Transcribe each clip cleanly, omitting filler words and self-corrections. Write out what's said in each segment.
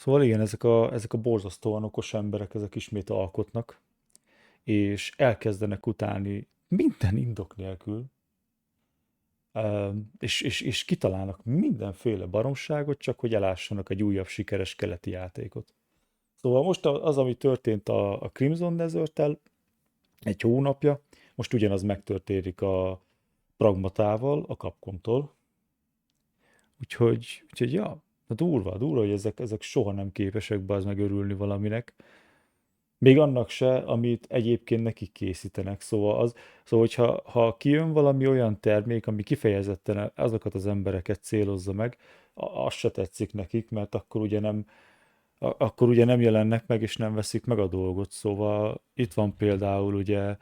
Szóval igen, ezek a borzasztóan okos emberek, ezek ismét alkotnak, és elkezdenek utálni minden indok nélkül, és kitalálnak mindenféle baromságot, csak hogy elássanak egy újabb sikeres keleti játékot. Szóval most az, ami történt a Crimson Desert-tel egy hónapja, most ugyanaz megtörténik a Pragmatával, a Capcomtól. Úgyhogy ja, durva, hogy ezek soha nem képesek be az megörülni valaminek. Még annak se, amit egyébként nekik készítenek. Szóval hogyha kijön valami olyan termék, ami kifejezetten azokat az embereket célozza meg, az se tetszik nekik, mert akkor ugye nem jelennek meg, és nem veszik meg a dolgot. Szóval itt van például ugye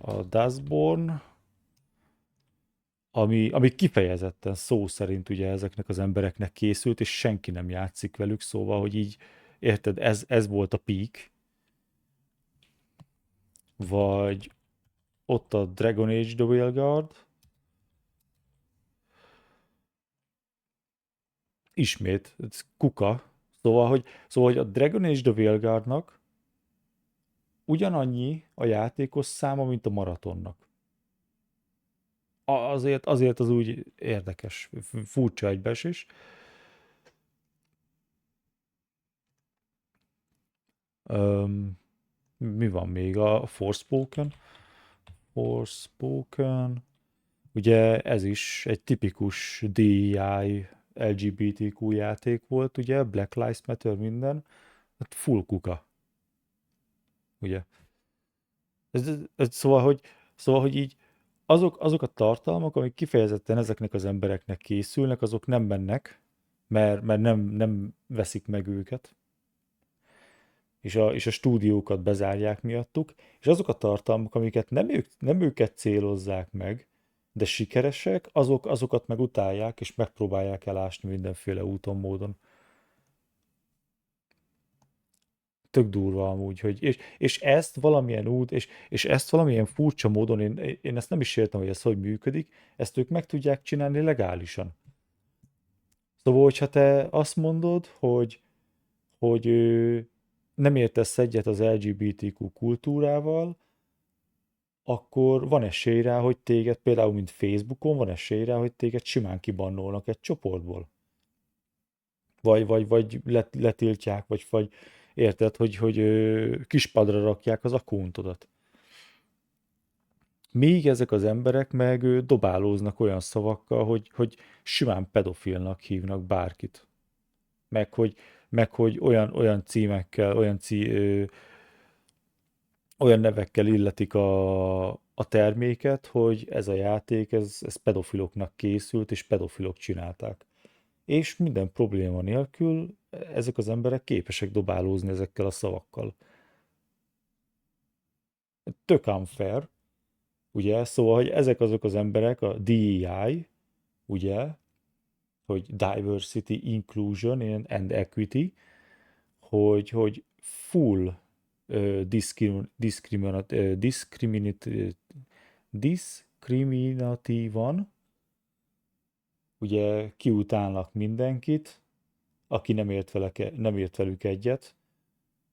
a Dustborn, ami kifejezetten szó szerint ugye ezeknek az embereknek készült, és senki nem játszik velük, szóval, hogy így, érted, ez volt a peak, vagy ott a Dragon Age The Veilguard, ismét, ez kuka, szóval, hogy a Dragon Age The Veilguardnak ugyanannyi a játékos száma, mint a maratonnak. Azért az úgy érdekes, furcsa egybeesés. Öm, Mi van még? A Forspoken. Forspoken. Ugye ez is egy tipikus DEI LGBTQ játék volt, ugye? Black Lives Matter minden. Hát full kuka, ugye? Szóval, hogy így azok a tartalmak, amik kifejezetten ezeknek az embereknek készülnek, azok nem mennek, mert nem veszik meg őket, és a stúdiókat bezárják miattuk, és azok a tartalmak, amiket nem őket célozzák meg, de sikeresek, azokat meg utálják, és megpróbálják elásni mindenféle úton, módon. Tök durva amúgy, és ezt valamilyen és ezt valamilyen furcsa módon, én ezt nem is értem, hogy ez hogy működik, ezt ők meg tudják csinálni legálisan. Szóval, hogyha te azt mondod, hogy nem értesz egyet az LGBTQ kultúrával, akkor van esély rá, hogy téged, például mint Facebookon, van esély rá, hogy téged simán kibannolnak egy csoportból. Vagy letiltják, vagy érted, hogy kispadra rakják az akkuntodat. Míg ezek az emberek meg dobálóznak olyan szavakkal, hogy simán pedofilnak hívnak bárkit. Meg hogy, meg hogy olyan címekkel, olyan nevekkel illetik a terméket, hogy ez a játék, ez pedofiloknak készült, és pedofilok csinálták. És minden probléma nélkül ezek az emberek képesek dobálózni ezekkel a szavakkal. Tök unfair, ugye? Szóval, hogy ezek azok az emberek, a DEI, ugye, hogy Diversity, Inclusion and Equity, hogy full diszkriminatívan, ugye kiutálnak mindenkit, aki nem ért velük egyet,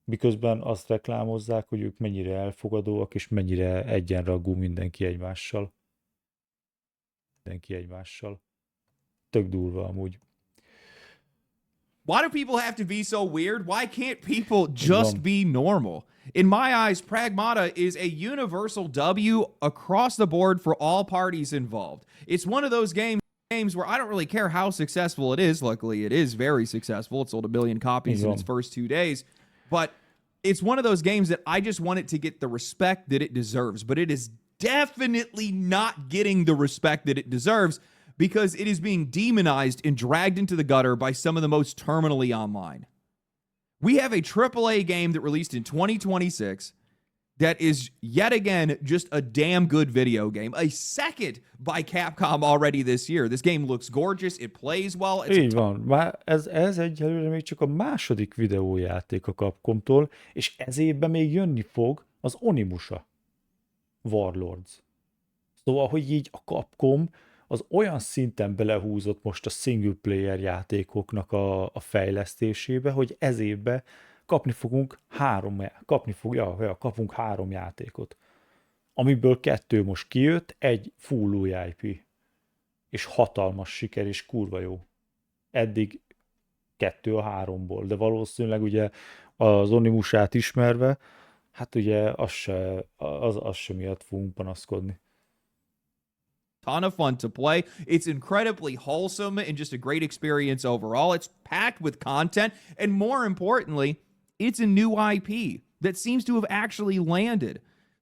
miközben azt reklámozzák, hogy ők mennyire elfogadóak, és mennyire egyenrangú mindenki egymással. Tök durva amúgy. Why do people have to be so weird? Why can't people Így just van. be normal? In my eyes, Pragmata is a universal W across the board for all parties involved. It's one of those games where I don't really care how successful it is. Luckily, it is very successful. It sold 1 billion copies Így in its van. first 2 days. But it's one of those games that I just want it to get the respect that it deserves. But it is definitely not getting the respect that it deserves because it is being demonized and dragged into the gutter by some of the most terminally online. We have a AAA game that released in 2026 that is yet again just a damn good video game. A second by Capcom already this year. This game looks gorgeous, it plays well. It's Így van. Már ez egyelőre még csak a második videójáték a Capcomtól, és ez évben még jönni fog az Onimusha Warlords. Szóval, hogy így a Capcom az olyan szinten belehúzott most a single player játékoknak a fejlesztésébe, hogy ez évben kapunk három játékot, amiből kettő most kijött, egy full új IP, és hatalmas siker, és kurva jó. Eddig kettő a háromból, de valószínűleg ugye az Onimusát ismerve, hát ugye az se miatt fogunk panaszkodni. Ton of fun to play. It's incredibly wholesome and just a great experience overall. It's packed with content, and more importantly, it's a new IP that seems to have actually landed,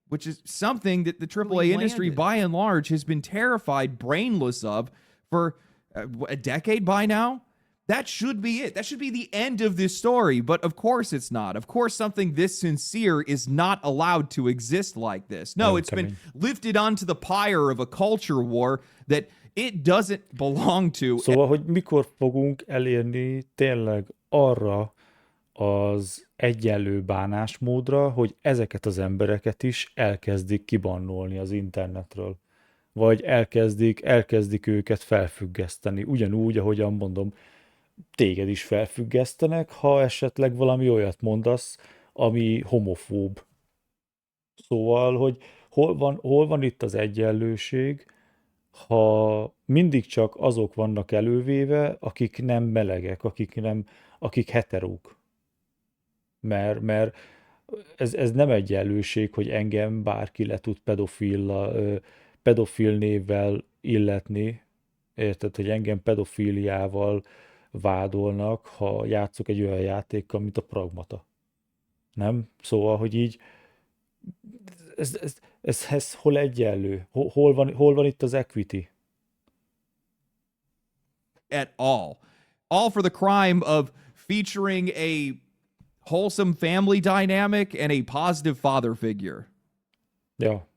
which is something that the AAA industry, by and large, has been terrified brainless of for a decade by now. That should be it. That should be the end of this story. But of course it's not. Of course, something this sincere is not allowed to exist like this. No, it's been lifted onto the pyre of a culture war that it doesn't belong to. Szóval, hogy mikor fogunk elérni tényleg arra az egyenlő bánásmódra, hogy ezeket az embereket is elkezdik kibannolni az internetről. Vagy elkezdik őket felfüggeszteni. Ugyanúgy, ahogyan mondom, téged is felfüggesztenek, ha esetleg valami olyat mondasz, ami homofób. Szóval, hogy hol van itt az egyenlőség, ha mindig csak azok vannak elővéve, akik nem melegek, akik heterók. Mert ez nem egyenlőség, hogy engem bárki le tud pedofil névvel illetni, érted, hogy engem pedofíliával vádolnak, ha játszok egy olyan játékkal, mint a Pragmata. Nem? Szóval, hogy így ez hol egyenlő? Hol van itt az equity? At all. All for the crime of featuring a wholesome family dynamic and a positive father figure. Ja.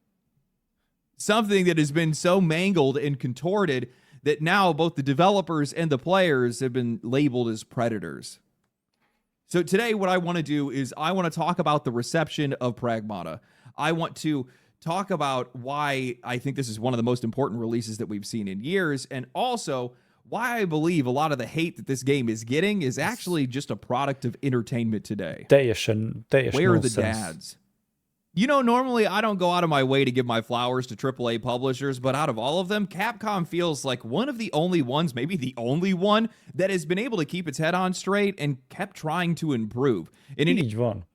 Something that has been so mangled and contorted that now both the developers and the players have been labeled as predators. So today what I want to do is I want to talk about the reception of Pragmata. I want to talk about why I think this is one of the most important releases that we've seen in years, and also why I believe a lot of the hate that this game is getting is actually just a product of entertainment today. Teljes Where are the nonsense. dads? You know, normally I don't go out of my way to give my flowers to AAA publishers, but out of all of them, Capcom feels like one of the only ones, maybe the only one, that has been able to keep its head on straight and kept trying to improve. Így van.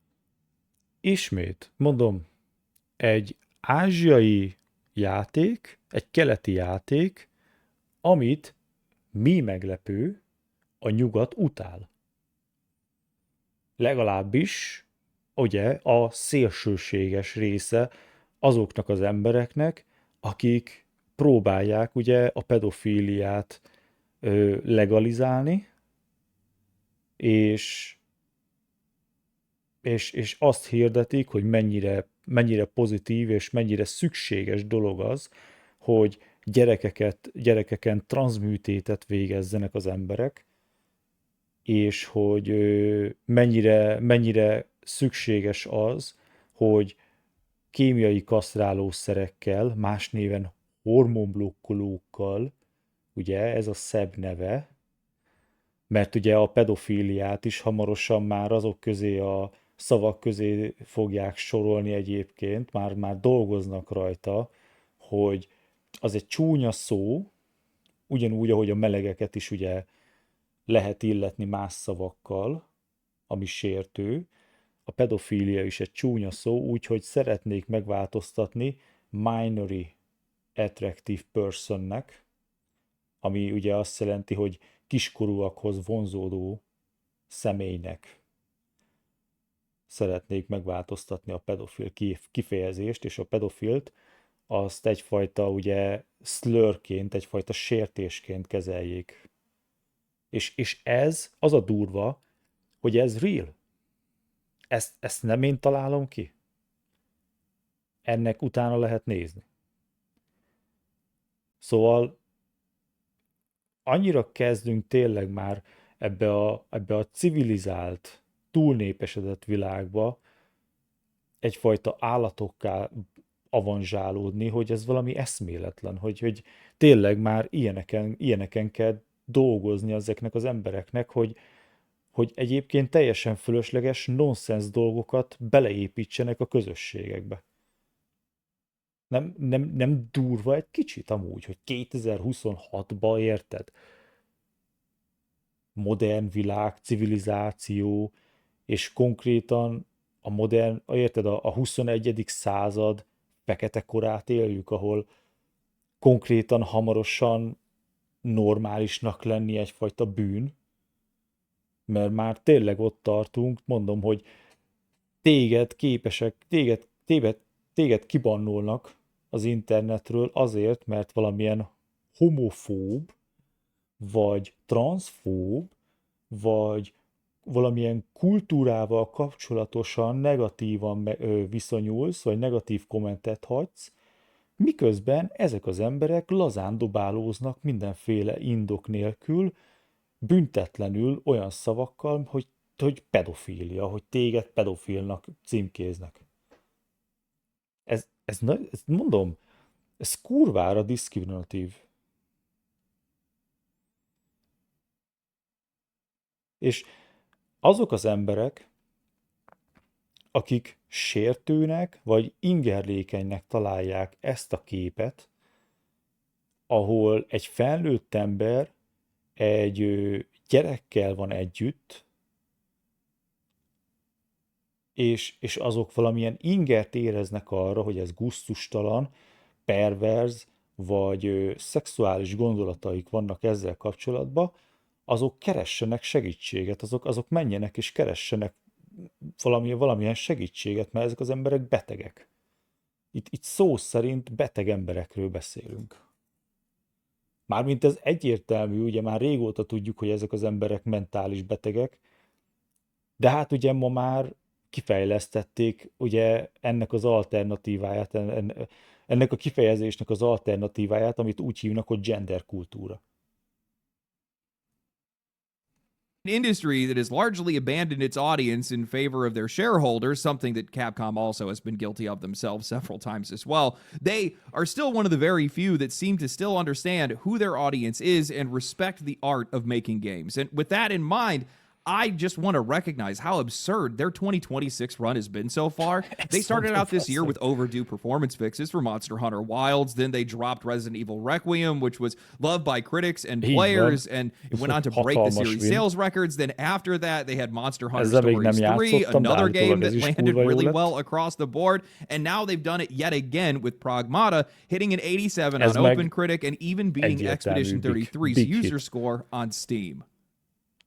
Ismét, mondom, egy ázsiai játék, egy keleti játék, amit mi meglepő, a nyugat utál. Legalábbis ugye a szélsőséges része azoknak az embereknek, akik próbálják ugye a pedofíliát legalizálni, és azt hirdetik, hogy mennyire pozitív és mennyire szükséges dolog az, hogy gyerekeken transzműtétet végezzenek az emberek, és hogy mennyire szükséges az, hogy kémiai kasztrálószerekkel, más néven hormonblokkolókkal, ugye ez a szebb neve, mert ugye a pedofíliát is hamarosan már azok közé a szavak közé fogják sorolni egyébként, már dolgoznak rajta, hogy az egy csúnya szó, ugyanúgy, ahogy a melegeket is ugye lehet illetni más szavakkal, ami sértő. A pedofília is egy csúnya szó, úgyhogy szeretnék megváltoztatni minorly attractive personnek, ami ugye azt jelenti, hogy kiskorúakhoz vonzódó személynek szeretnék megváltoztatni a pedofil kifejezést, és a pedofilt azt egyfajta ugye slurként, egyfajta sértésként kezeljék. És ez az a durva, hogy ez real. Ezt nem én találom ki. Ennek utána lehet nézni. Szóval annyira kezdünk tényleg már ebbe a civilizált, túlnépesedett világba egyfajta állatokká avanzsálódni, hogy ez valami eszméletlen, hogy tényleg már ilyeneken kell dolgozni ezeknek az embereknek, hogy egyébként teljesen fölösleges nonsens dolgokat beleépítsenek a közösségekbe. Nem durva egy kicsit amúgy, hogy 2026-ba érted? Modern világ, civilizáció, és konkrétan érted, a 21. század fekete korát éljük, ahol konkrétan hamarosan normálisnak lenni egyfajta bűn, mert már tényleg ott tartunk, mondom, hogy téged képesek, téged kibannolnak az internetről azért, mert valamilyen homofób, vagy transzfób, vagy valamilyen kultúrával kapcsolatosan negatívan viszonyulsz, vagy negatív kommentet hagysz, miközben ezek az emberek lazán dobálóznak mindenféle indok nélkül, büntetlenül olyan szavakkal, hogy pedofília, hogy téged pedofilnak címkéznek. Ez mondom, ez kurvára diszkriminatív. És azok az emberek, akik sértőnek vagy ingerlékenynek találják ezt a képet, ahol egy felnőtt ember egy gyerekkel van együtt, és azok valamilyen ingert éreznek arra, hogy ez gusztustalan, perverz, vagy szexuális gondolataik vannak ezzel kapcsolatban, azok keressenek segítséget, azok menjenek és keressenek valamilyen segítséget, mert ezek az emberek betegek. Itt szó szerint beteg emberekről beszélünk. Mármint ez egyértelmű, ugye már régóta tudjuk, hogy ezek az emberek mentális betegek, de hát ugye ma már kifejlesztették ugye ennek az alternatíváját, ennek a kifejezésnek az alternatíváját, amit úgy hívnak, hogy genderkultúra. Industry that has largely abandoned its audience in favor of their shareholders, something that Capcom also has been guilty of themselves several times as well. They are still one of the very few that seem to still understand who their audience is and respect the art of making games. And with that in mind, I just want to recognize how absurd their 2026 run has been so far. They started out this year with overdue performance fixes for Monster Hunter Wilds. Then they dropped Resident Evil Requiem, which was loved by critics and players, and it went on to break the series sales records. Then after that, they had Monster Hunter Stories 3, another game that landed really well across the board. And now they've done it yet again with Pragmata, hitting an 87 on OpenCritic and even beating Expedition 33's user score on Steam.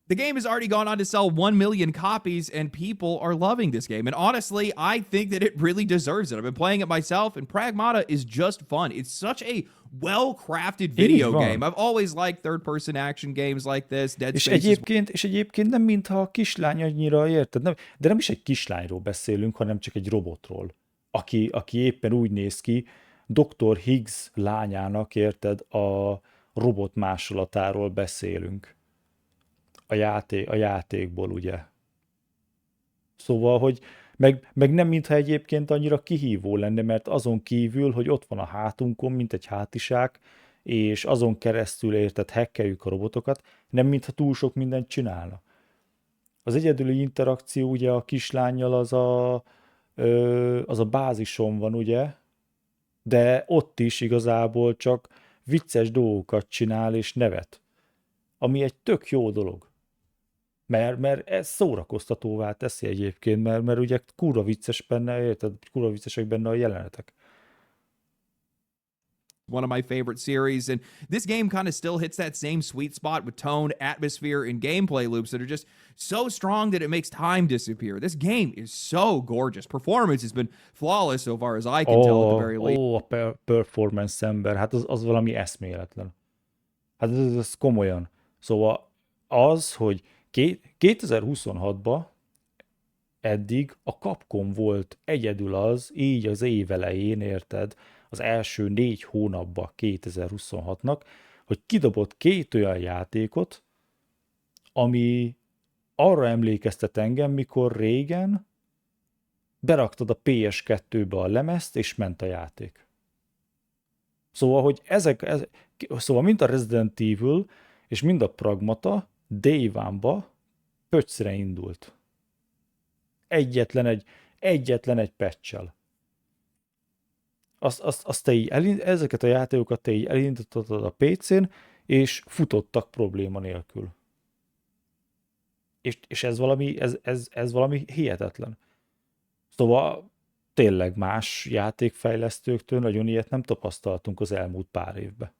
The game has already gone on to sell 1 million copies, and people are loving this game. And honestly, I think that it really deserves it. I've been playing it myself, and Pragmata is just fun. It's such a well-crafted video game. I've always liked third-person action games like this. Dead Space és egyébként nem mintha a kislány annyira, érted? De nem is egy kislányról beszélünk, hanem csak egy robotról, aki éppen úgy néz ki, Dr. Higgs lányának, érted, a robot másolatáról beszélünk. A játékból, ugye. Szóval, hogy meg nem mintha egyébként annyira kihívó lenne, mert azon kívül, hogy ott van a hátunkon, mint egy hátizsák, és azon keresztül, érted, hackeljük a robotokat, nem mintha túl sok mindent csinálna. Az egyedüli interakció ugye a kislánnyal az a bázison van, ugye, de ott is igazából csak vicces dolgokat csinál és nevet. Ami egy tök jó dolog. Mert ez szórakoztatóvá teszi egyébként, mert ugye kurva vicces benne, érted? Kurva viccesek benne a jelenetek. One of my favorite series, and this game kind of still hits that same sweet spot with tone, atmosphere, and gameplay loops that are just so strong that it makes time disappear. This game is so gorgeous. Performance has been flawless so far as I can tell at the very least. A performance ember, hát az valami eszméletlen. Hát ez komolyan. Szóval az, hogy 2026-ban eddig a Capcom volt egyedül így az év elején, érted, az első 4 hónapban 2026-nak, hogy kidobott 2 olyan játékot, ami arra emlékeztet engem, mikor régen beraktad a PS2-be a lemezt, és ment a játék. Szóval, hogy Szóval mind a Resident Evil és mind a Pragmata Day One-ba pöccre indult. Egyetlen egy patch-el. Azt te így ezeket a játékokat te így elindítottad a PC-n, és futottak probléma nélkül. És ez valami hihetetlen. Szóval tényleg más játékfejlesztőktől nagyon ilyet nem tapasztaltunk az elmúlt pár évben.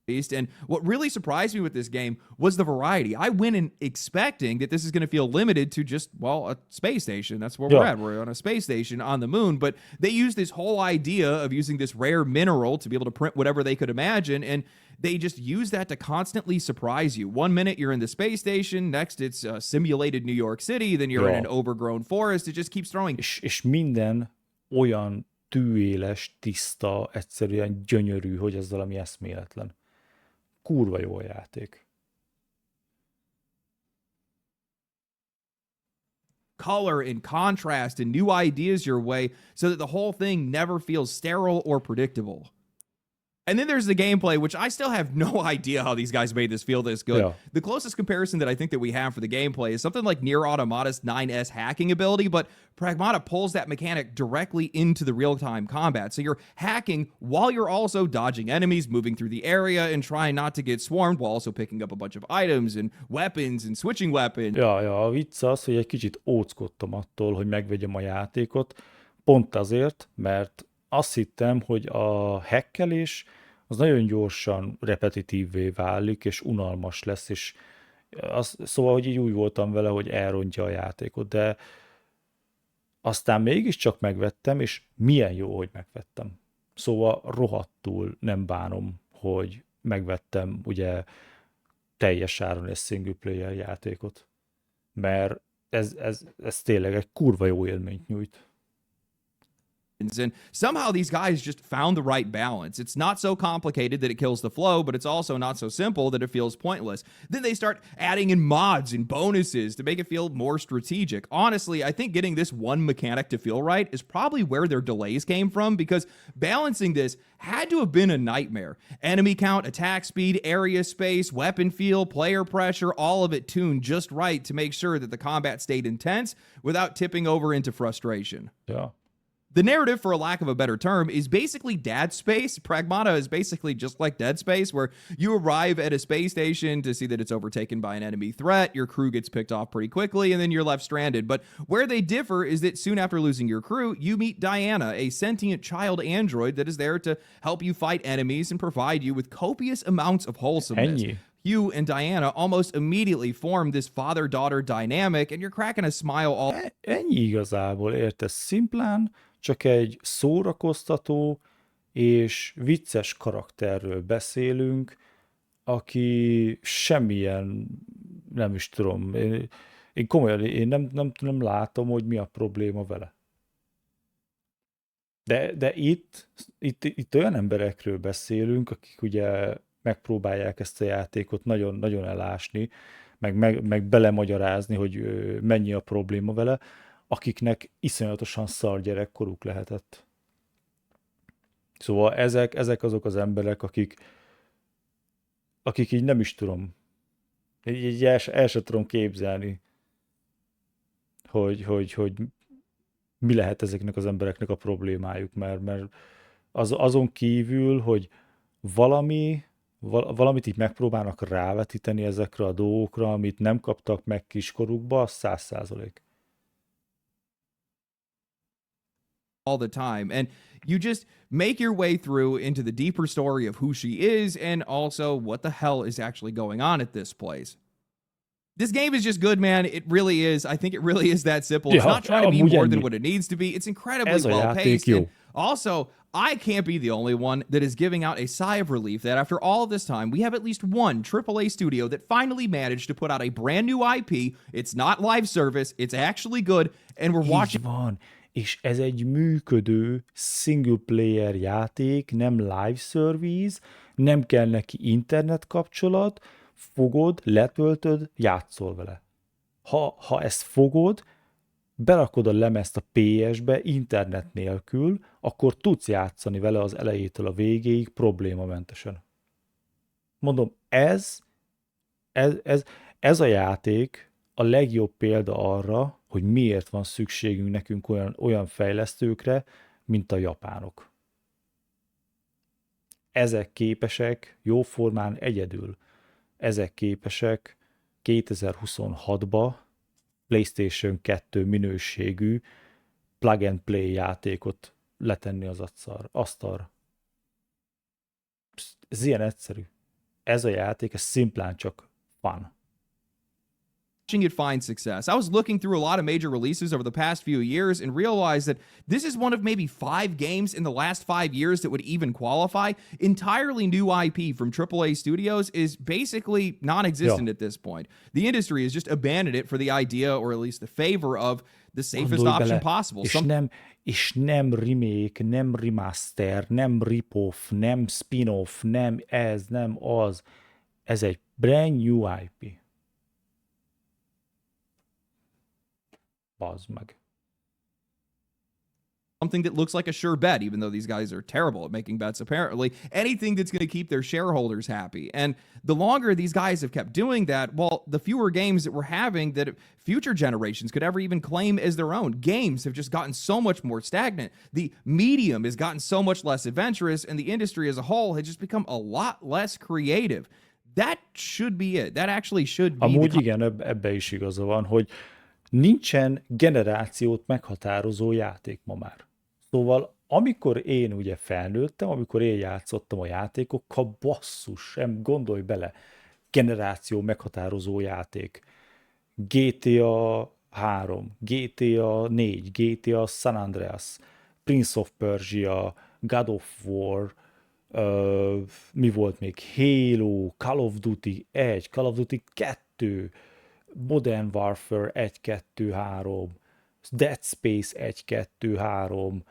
And what really surprised me with this game was the variety. I went in expecting that this is going to feel limited to just, well, a space station. That's where we're at. We're on a space station on the moon. But they used this whole idea of using this rare mineral to be able to print whatever they could imagine. And they just use that to constantly surprise you. One minute you're in the space station, next it's simulated New York City, then you're in an overgrown forest. It just keeps throwing. És minden olyan tűéles, tiszta, egyszerűen gyönyörű, hogy ez valami eszméletlen. Kurva jó a játék. Color and contrast and new ideas your way so that the whole thing never feels sterile or predictable. And then there's the gameplay, which I still have no idea how these guys made this feel this good. Yeah. The closest comparison that I think that we have for the gameplay is something like Nier Automata's 9S hacking ability, but Pragmata pulls that mechanic directly into the real-time combat. So you're hacking while you're also dodging enemies, moving through the area, and trying not to get swarmed while also picking up a bunch of items and weapons and switching weapons. Ja, a vicc az, hogy egy kicsit óckodtam attól, hogy megvegyem a játékot, pont azért, mert azt hittem, hogy a hekkelés az nagyon gyorsan repetitívvé válik, és unalmas lesz, és szóval, hogy így úgy voltam vele, hogy elrontja a játékot, de aztán mégiscsak megvettem, és milyen jó, hogy megvettem. Szóval rohadtul nem bánom, hogy megvettem ugye teljes áron egy single player játékot, mert ez tényleg egy kurva jó élményt nyújt. And somehow these guys just found the right balance. It's not so complicated that it kills the flow, but it's also not so simple that it feels pointless. Then they start adding in mods and bonuses to make it feel more strategic. Honestly, I think getting this one mechanic to feel right is probably where their delays came from, because balancing this had to have been a nightmare. Enemy count, attack speed, area space, weapon feel, player pressure, all of it tuned just right to make sure that the combat stayed intense without tipping over into frustration. Yeah. The narrative, for a lack of a better term, is basically Dead Space. Pragmata is basically just like Dead Space, where you arrive at a space station to see that it's overtaken by an enemy threat, your crew gets picked off pretty quickly, and then you're left stranded. But where they differ is that soon after losing your crew, you meet Diana, a sentient child android that is there to help you fight enemies and provide you with copious amounts of wholesomeness. Ennyi. You and Diana almost immediately form this father-daughter dynamic, and you're cracking a smile all... Ennyi igazából, érted? Szimplán csak egy szórakoztató és vicces karakterről beszélünk, aki semmilyen, nem is tudom, én komolyan, én nem látom, hogy mi a probléma vele. De itt olyan emberekről beszélünk, akik ugye megpróbálják ezt a játékot nagyon, nagyon elásni, meg belemagyarázni, hogy mennyi a probléma vele, akiknek iszonyatosan szar gyerekkoruk lehetett. Szóval ezek azok az emberek, akik így nem is tudom, így el sem tudom képzelni, hogy mi lehet ezeknek az embereknek a problémájuk, mert azon kívül, hogy valamit így megpróbálnak rávetíteni ezekre a dolgokra, amit nem kaptak meg kiskorukba, az 100%. All the time. And you just make your way through into the deeper story of who she is and also what the hell is actually going on at this place. This game is just good, man. It really is. I think it really is that simple. It's not trying to be more than what it needs to be. It's incredibly well paced. And also, I can't be the only one that is giving out a sigh of relief that after all of this time, we have at least one AAA studio that finally managed to put out a brand new IP. It's not live service. It's actually good. And we're watching... És ez egy működő single player játék, nem live service, nem kell neki internet kapcsolat, fogod, letöltöd, játszol vele. Ha ezt fogod, berakod a lemezt a PS-be internet nélkül, akkor tudsz játszani vele az elejétől a végéig problémamentesen. Mondom, ez, ez, ez a játék a legjobb példa arra, hogy miért van szükségünk nekünk olyan fejlesztőkre, mint a japánok. Ezek képesek jóformán egyedül. Ezek képesek 2026-ba PlayStation 2 minőségű plug and play játékot letenni az asztalra. Ez ilyen egyszerű. Ez a játék, ez szimplán csak fun. It find success. I was looking through a lot of major releases over the past few years and realized that this is one of maybe 5 games in the last 5 years that would even qualify. Entirely new IP from AAA studios is basically non-existent at this point. The industry has just abandoned it for the idea, or at least the favor of the safest Gondolj option bele, possible. és nem remake, nem remaster, nem rip-off, nem spin-off, nem ez, nem az. Ez egy brand new IP. Bazd meg. Something that looks like a sure bet, even though these guys are terrible at making bets, apparently. Anything that's going to keep their shareholders happy. And the longer these guys have kept doing that, well, the fewer games that we're having that future generations could ever even claim as their own. Games have just gotten so much more stagnant. The medium has gotten so much less adventurous, and the industry as a whole has just become a lot less creative. That should be it. That actually should be Amúgy igen, ebbe is igaza van, hogy nincsen generációt meghatározó játék ma már. Szóval amikor én ugye felnőttem, amikor én játszottam a játékokkal, basszus, nem gondolj bele, generáció meghatározó játék. GTA 3, GTA 4, GTA San Andreas, Prince of Persia, God of War, mi volt még? Halo, Call of Duty 1, Call of Duty 2, Modern Warfare 1, 2, 3, Dead Space 1, 2, 3,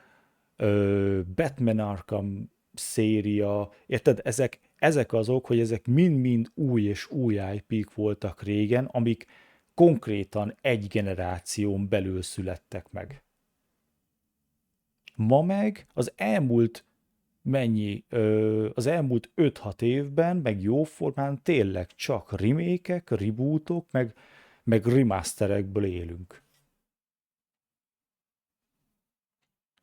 Batman Arkham széria, érted? Ezek azok, hogy ezek mind-mind új és új IP-k voltak régen, amik konkrétan egy generáción belül születtek meg. Ma meg az elmúlt az elmúlt 5-6 évben, meg jóformán tényleg csak remake-ek, rebootok, meg remasterekből élünk.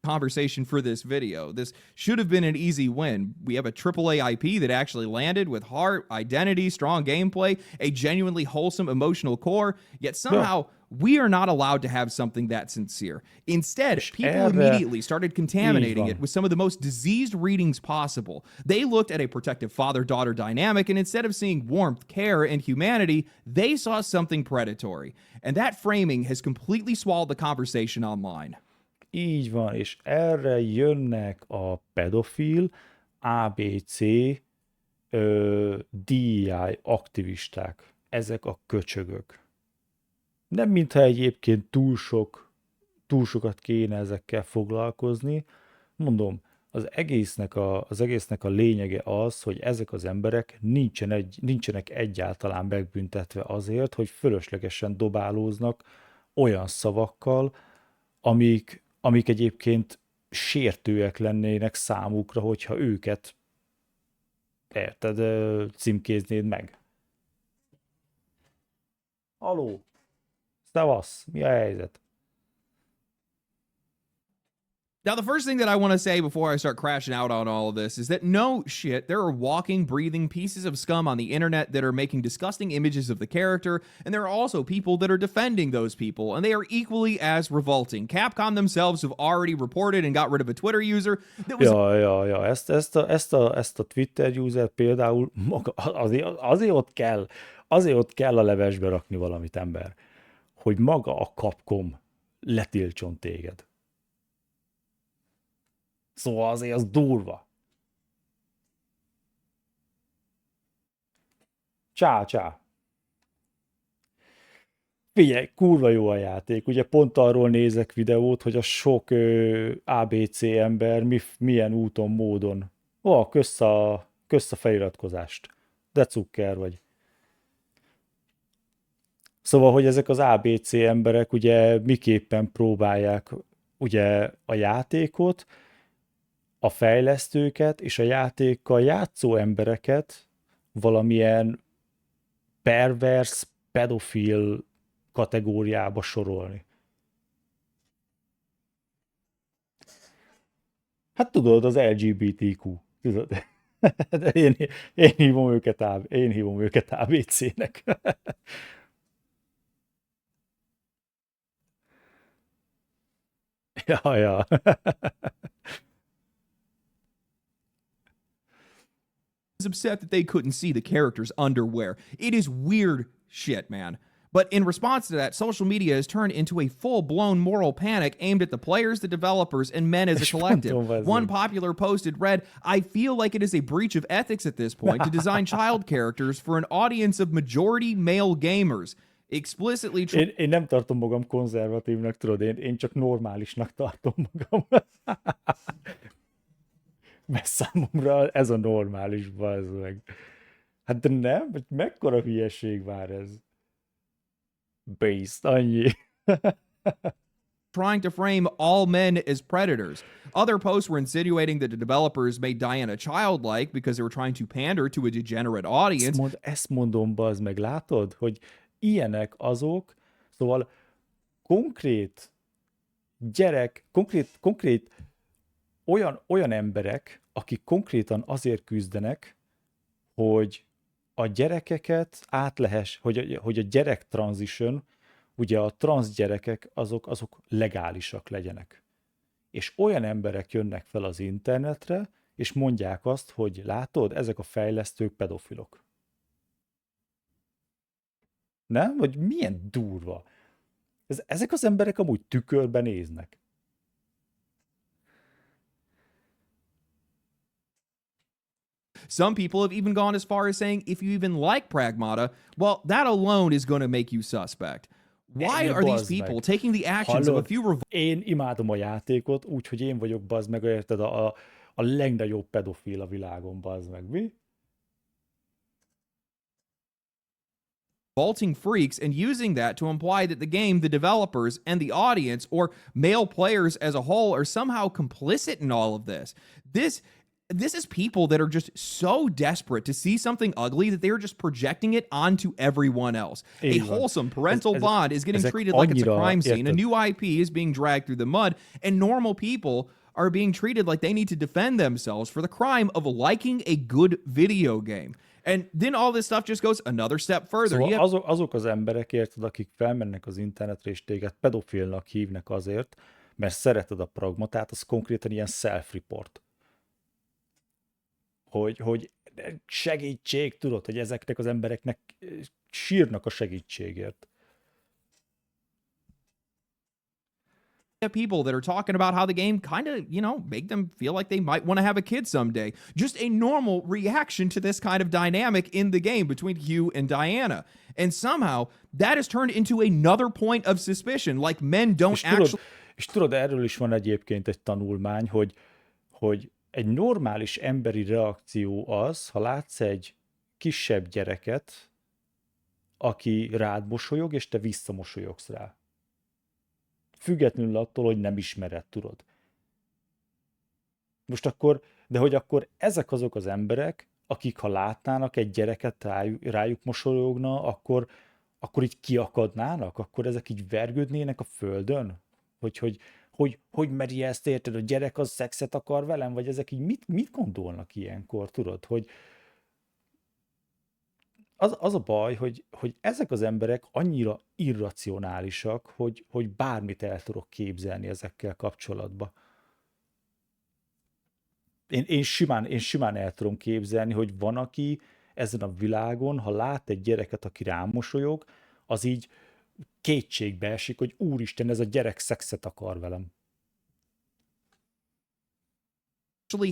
Conversation for this video. This should have been an easy win. We have a AAA IP that actually landed with heart, identity, strong gameplay, a genuinely wholesome emotional core, yet somehow we are not allowed to have something that sincere. Instead, people immediately started contaminating it with some of the most diseased readings possible. They looked at a protective father-daughter dynamic, and instead of seeing warmth, care, and humanity, they saw something predatory. And that framing has completely swallowed the conversation online. Így van, és erre jönnek a pedofil, ABC, DEI aktivisták. Ezek a köcsögök. Nem mintha egyébként túl sokat kéne ezekkel foglalkozni. Mondom, az egésznek a lényege az, hogy ezek az emberek nincsenek egyáltalán megbüntetve azért, hogy fölöslegesen dobálóznak olyan szavakkal, amik egyébként sértőek lennének számukra, hogyha őket, érted, címkéznéd meg. Haló, szevasz, mi a helyzet? Now, the first thing that I want to say before I start crashing out on all of this is that no shit, there are walking, breathing pieces of scum on the internet that are making disgusting images of the character, and there are also people that are defending those people, and they are equally as revolting. Capcom themselves have already reported and got rid of a Twitter user that was... Ja, ezt a Twitter user például maga, azért ott kell a levesbe rakni valamit, ember, hogy maga a Capcom letiltson téged. Szóval azért az durva. Csá. Figyelj, kurva jó a játék. Ugye pont arról nézek videót, hogy a sok ABC ember milyen úton, módon. Kösz a feliratkozást. De cukker vagy. Szóval, hogy ezek az ABC emberek ugye miképpen próbálják ugye a játékot, a fejlesztőket és a játékkal játszó embereket valamilyen pervers, pedofil kategóriába sorolni. Hát tudod, az LGBTQ. Tudod? Én, én hívom őket ABC-nek. Ja, ja. upset that they couldn't see the character's underwear. It is weird shit, man. But in response to that, social media has turned into a full-blown moral panic aimed at the players, the developers, and men as a És mondom, collective. ez One popular posted read, "I feel like it is a breach of ethics at this point to design child characters for an audience of majority male gamers. Explicitly én nem tartom magam konzervatívnak, tudod, én csak normálisnak tartom magam. Mert számomra ez a normális, bazd meg. Hát de nem? Mekkora hülyeség már ez? Based, annyi. trying to frame all men as predators. Other posts were insinuating that the developers made Diana childlike because they were trying to pander to a degenerate audience. Ezt mondom, bazd meg, látod? Hogy ilyenek azok, szóval konkrét konkrét olyan emberek, akik konkrétan azért küzdenek, hogy a gyerekeket hogy a gyerek transition, ugye a transz gyerekek azok legálisak legyenek. És olyan emberek jönnek fel az internetre, és mondják azt, hogy látod, ezek a fejlesztők pedofilok. Nem? Vagy milyen durva. Ezek az emberek amúgy tükörben néznek. Some people have even gone as far as saying if you even like Pragmata, well, that alone is going to make you suspect. Why are these people taking the actions of a few én imádom a játékot, úgyhogy én vagyok, bazd meg, érted, a legnagyobb pedofil a világon, bazd meg, mi? revolting freaks and using that to imply that the game, the developers, and the audience, or male players as a whole, are somehow complicit in all of this? This is people that are just so desperate to see something ugly that they're just projecting it onto everyone else. A wholesome parental bond is getting treated like it's a crime scene. A new IP is being dragged through the mud, and normal people are being treated like they need to defend themselves for the crime of liking a good video game. And then all this stuff just goes another step further. Szóval azok az emberek, érted, akik felmennek az internetre, és téged pedofilnak hívnak azért, mert szereted a pragmatát, az konkrétan ilyen self-report. Hogy segítség, tudod, hogy ezeknek az embereknek sírnak a segítségért. People that are talking about how the game kind of, make them feel like they might want to have a kid someday. Just a normal reaction to this kind of dynamic in the game between Hugh and Diana. And somehow that has turned into another point of suspicion, like men don't actually... És tudod, erről is van egyébként egy tanulmány, hogy egy normális emberi reakció az, ha látsz egy kisebb gyereket, aki rád mosolyog, és te visszamosolyogsz rá. Függetlenül attól, hogy nem ismered, tudod. Most akkor, de hogy akkor ezek azok az emberek, akik ha látnának egy gyereket, rájuk mosolyogna, akkor így kiakadnának? Akkor ezek így vergődnének a földön? Hogy meri ezt, érted? A gyerek az szexet akar velem? Vagy ezek így mit gondolnak ilyenkor, tudod? Hogy az a baj, hogy ezek az emberek annyira irracionálisak, hogy bármit el tudok képzelni ezekkel kapcsolatban. Én simán el tudom képzelni, hogy van, aki ezen a világon, ha lát egy gyereket, aki rám mosolyog, az így kétségbe esik, hogy úristen, ez a gyerek szexet akar velem.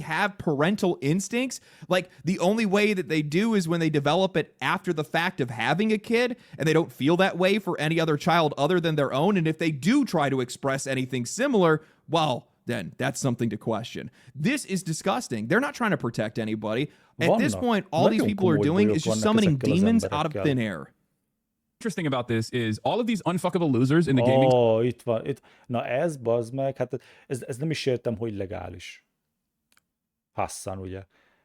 Have parental instincts. Like the only way that they do is when they develop it after the fact of having a kid, and they don't feel that way for any other child other than their own. And if they do try to express anything similar, well, then that's something to question. This is disgusting. They're not trying to protect anybody. At this point, all these people are doing is just summoning demons out of thin air. interesting about this is all of these unfuckable losers in the gaming Itt van. Na ez, bazd meg, hát ez nem is értem, hogy legális. Hassan, ugye.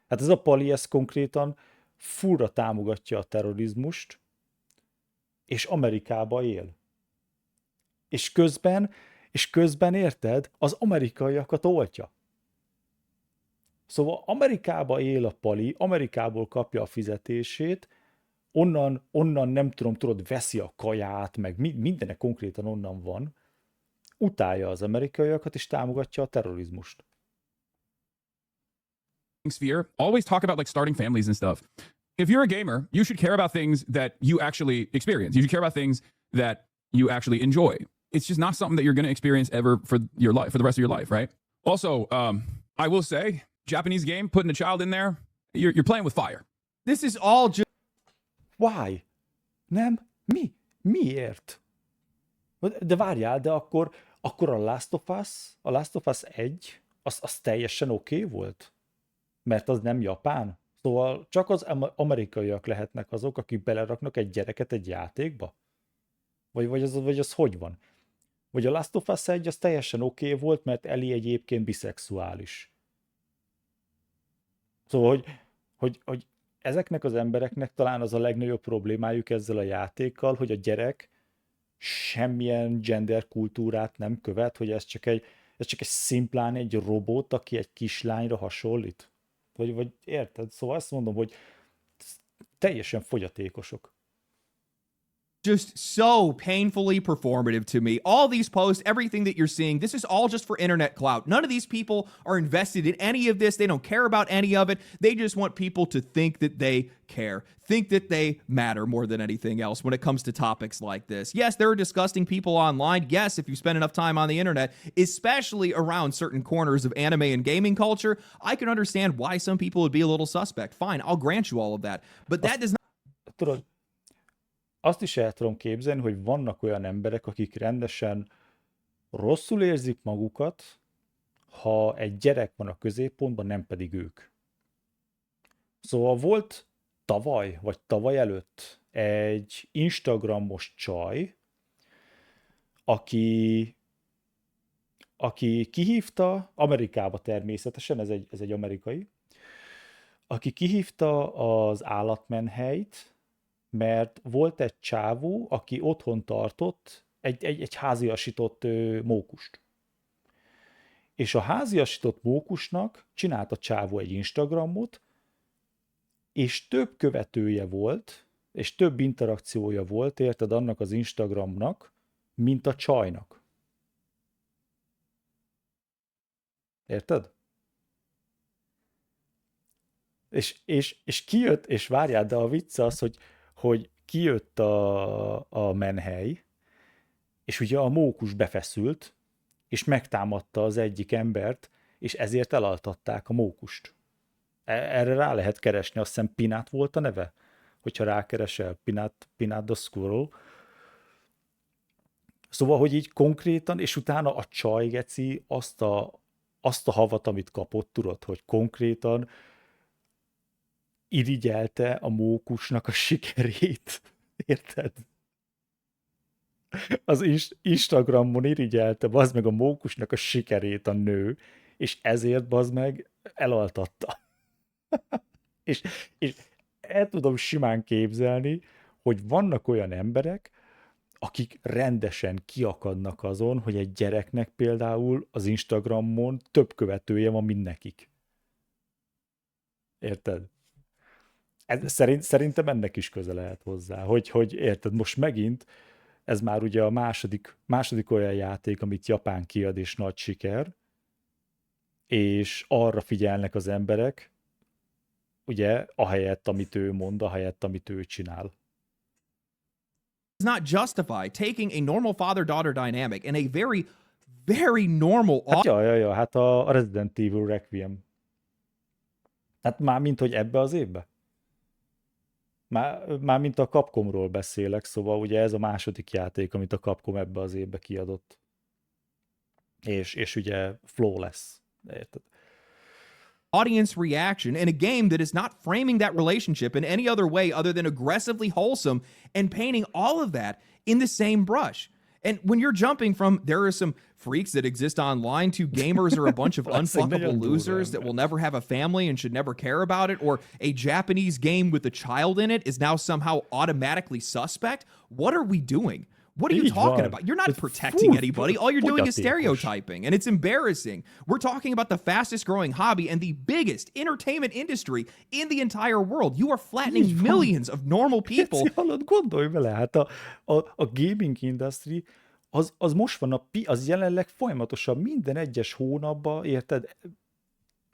Hát ez a pali, ez konkrétan furra támogatja a terrorizmust, és Amerikába él. És közben érted, az amerikaiakat oltja. Szóval Amerikába él a pali, Amerikából kapja a fizetését, onnan nem tudom, tudod, veszi a kaját, meg mindenek konkrétan onnan van, utálja az amerikaiakat, és támogatja a terrorizmust. sphere always talk about like starting families and stuff. If you're a gamer, you should care about things that you actually experience. You should care about things that you actually enjoy. It's just not something that you're going to experience ever for your life, for the rest of your life, right? Also, I will say, Japanese game, putting a child in there, you're playing with fire. This is all just Why? Nem? Miért? De várjál, de akkor a Last of Us 1, az teljesen oké volt? Mert az nem japán? Szóval csak az amerikaiak lehetnek azok, akik beleraknak egy gyereket egy játékba? Vagy az hogy van? Vagy a Last of Us 1 az teljesen oké volt, mert Ellie egyébként biszexuális. Szóval, hogy ezeknek az embereknek talán az a legnagyobb problémájuk ezzel a játékkal, hogy a gyerek semmilyen gender kultúrát nem követ, hogy ez csak egy szimplán egy robot, aki egy kislányra hasonlít. Vagy érted? Szóval azt mondom, hogy teljesen fogyatékosok. just so painfully performative to me. All these posts, everything that you're seeing, this is all just for internet clout. None of these people are invested in any of this. They don't care about any of it. They just want people to think that they care, think that they matter more than anything else when it comes to topics like this. Yes, there are disgusting people online. Yes, if you spend enough time on the internet, especially around certain corners of anime and gaming culture, I can understand why some people would be a little suspect. Fine, I'll grant you all of that. But that does not... Tudod, azt is el tudom képzelni, hogy vannak olyan emberek, akik rendesen rosszul érzik magukat, ha egy gyerek van a középpontban, nem pedig ők. Szóval volt tavaly, vagy tavaly előtt egy Instagramos csaj, aki kihívta, Amerikába természetesen, ez egy amerikai, aki kihívta az állatmenhelyt, mert volt egy csávó, aki otthon tartott egy háziasított mókust. És a háziasított mókusnak csinált a csávó egy Instagramot, és több követője volt, és több interakciója volt, érted, annak az Instagramnak, mint a csajnak. Érted? És kijött, és várjál, de a vicc az, hogy kijött a menhely, és ugye a mókus befeszült, és megtámadta az egyik embert, és ezért elaltatták a mókust. Erre rá lehet keresni, azt hiszem Pinát volt a neve, hogyha rákeresel, Pinát the Squirrel. Szóval, hogy így konkrétan, és utána a csajgeci azt a havat, amit kapott, tudod, hogy konkrétan irigyelte a mókusnak a sikerét. Érted? Az Instagramon irigyelte, bazd meg, a mókusnak a sikerét a nő, és ezért, bazd meg, elaltatta. és el tudom simán képzelni, hogy vannak olyan emberek, akik rendesen kiakadnak azon, hogy egy gyereknek például az Instagramon több követője van, mint nekik. Érted? Szerintem ennek is köze lehet hozzá, hogy érted, most megint ez már ugye a második olyan játék, amit Japán kiad, és nagy siker, és arra figyelnek az emberek, ugye, ahelyett, amit ő mond, ahelyett, amit ő csinál. does not justify taking a normal father-daughter dynamic and a very, very normal... Hát hát a Resident Evil Requiem. Hát már mint, hogy ebbe az évbe? Már mint a Capcomról beszélek, szóval ugye ez a második játék, amit a Capcom ebbe az évbe kiadott. És ugye flawless. Érted? audience reaction in a game that is not framing that relationship in any other way other than aggressively wholesome and painting all of that in the same brush. And when you're jumping from there are some freaks that exist online to gamers are a bunch of unfuckable losers that will never have a family and should never care about it, or a Japanese game with a child in it is now somehow automatically suspect, what are we doing? What are you talking about? You're not protecting anybody. All you're doing is stereotyping, and it's embarrassing. We're talking about the fastest growing hobby and the biggest entertainment industry in the entire world. You are flattening millions of normal people. Gondolj bele, hát a gaming industry az most van, az jelenleg folyamatosan minden egyes hónapban, érted,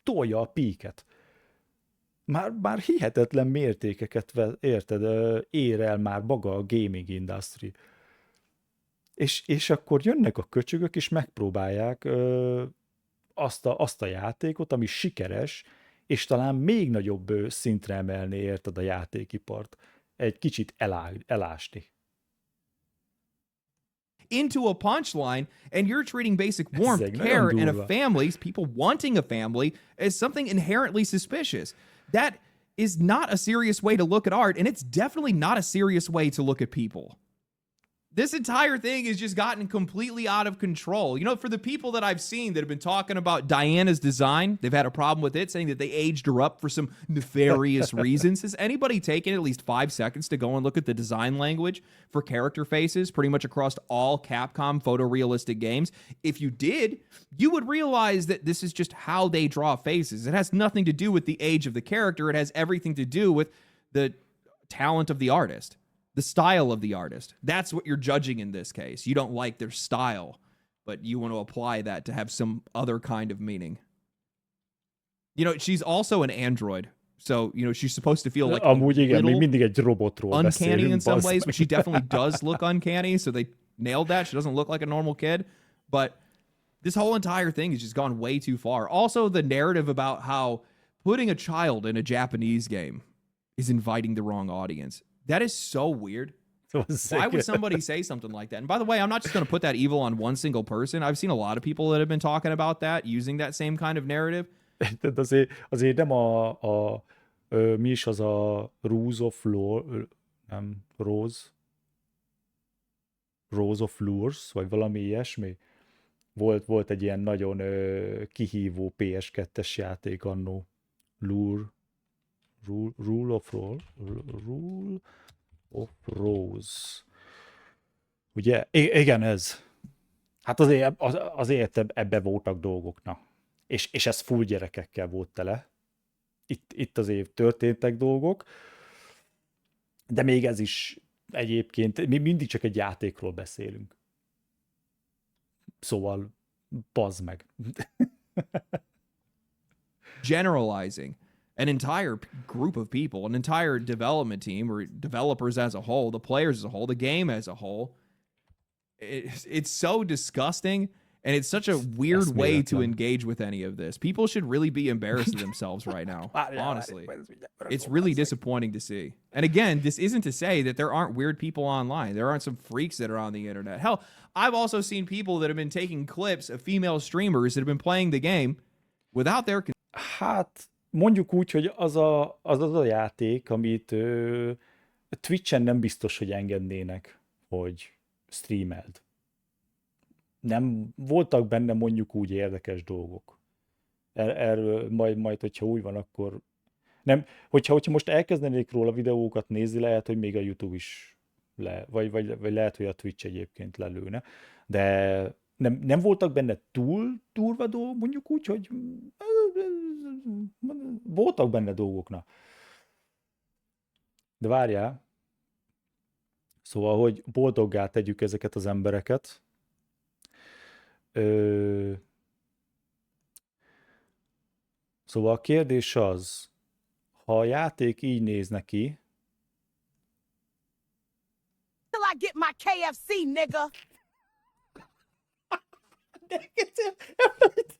tolja a píket. Már hihetetlen mértékeket, érted, ér el már maga a gaming industry. És akkor jönnek a köcsögök, és megpróbálják azt a játékot, ami sikeres, és talán még nagyobb szintre emelni, érted, a játékipart. Egy kicsit elásni. Into a punchline, and you're treating basic warmth, care, and a family, people wanting a family, as something inherently suspicious. That is not a serious way to look at art, and it's definitely not a serious way to look at people. This entire thing has just gotten completely out of control. You know, for the people that I've seen that have been talking about Diana's design, they've had a problem with it, saying that they aged her up for some nefarious reasons. Has anybody taken at least 5 seconds to go and look at the design language for character faces pretty much across all Capcom photorealistic games? If you did, you would realize that this is just how they draw faces. It has nothing to do with the age of the character. It has everything to do with the talent of the artist. The style of the artist. That's what you're judging in this case. You don't like their style, but you want to apply that to have some other kind of meaning. You know, she's also an android. So, you know, she's supposed to feel like amúgy igen, még mindig egy robotról uncanny in some ways, meg. but she definitely does look uncanny, so they nailed that. She doesn't look like a normal kid, but this whole entire thing has just gone way too far. Also, the narrative about how putting a child in a Japanese game is inviting the wrong audience. That is so weird. Why would somebody say something like that? And by the way, I'm not just going to put that evil on one single person. I've seen a lot of people that have been talking about that, using that same kind of narrative. Azért nem mi is az a Rose of Lure, nem, Rose of Lures, vagy valami ilyesmi. Volt egy ilyen nagyon kihívó PS2-es játék annó. Rule of Rose. Ugye? Igen, ez. Hát azért ebbe voltak dolgok, na. És ez full gyerekekkel volt tele. Itt azért történtek dolgok, de még ez is egyébként, mi mindig csak egy játékról beszélünk. Szóval, bazd meg. Generalizing an entire group of people, an entire development team, or developers as a whole, the players as a whole, the game as a whole. It's so disgusting, and it's such a weird way to engage with any of this. People should really be embarrassed of themselves right now, honestly. It's really disappointing to see. And again, this isn't to say that there aren't weird people online. There aren't some freaks that are on the internet. Hell, I've also seen people that have been taking clips of female streamers that have been playing the game without their... Hát... Mondjuk úgy, hogy az a játék, amit Twitch-en nem biztos, hogy engednének, hogy streameld. Nem voltak benne mondjuk úgy érdekes dolgok. Erről majd hogyha úgy van, akkor nem, hogyha most elkezdenék róla videókat nézni, lehet, hogy még a YouTube is vagy lehet, hogy a Twitch egyébként lelőne, de nem voltak benne túl durva dolgok, mondjuk úgy, hogy voltak benne dolgoknak. De várjál. Szóval, hogy boldoggá tegyük ezeket az embereket. Szóval a kérdés az, ha a játék így néz neki... Till I get my KFC, nigga!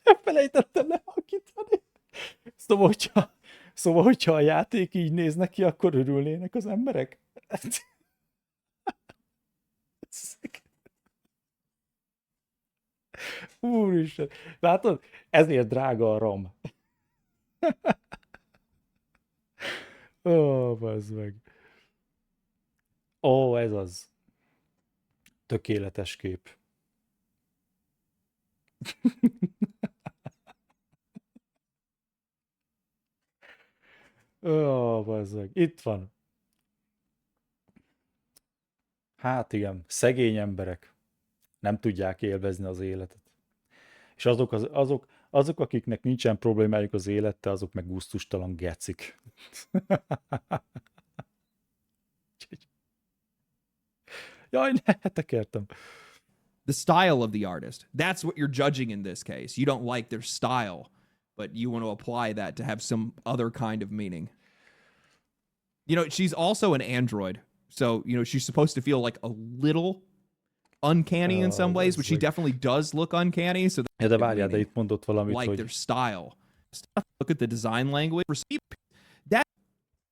Elfelejtettem lehakítani. Szóval, hogyha a játék így néz neki, akkor örülnének az emberek? Úristen. Látod? Ezért drága a RAM. Ó, bazd meg. Ó, ez az. Tökéletes kép. Ó, bazd meg. Itt van. Hát igen, szegény emberek nem tudják élvezni az életet. És azok, akiknek nincsen problémájuk az élettel, azok meg gusztustalan gecik. Jaj, ne, tekertem. The style of the artist. That's what you're judging in this case. You don't like their style, but you want to apply that to have some other kind of meaning. You know, she's also an android. So, you know, she's supposed to feel like a little uncanny in some ways, but she definitely does look uncanny. So Ja, de várjál, de itt mondott valamit, like hogy their style. Look at the design language.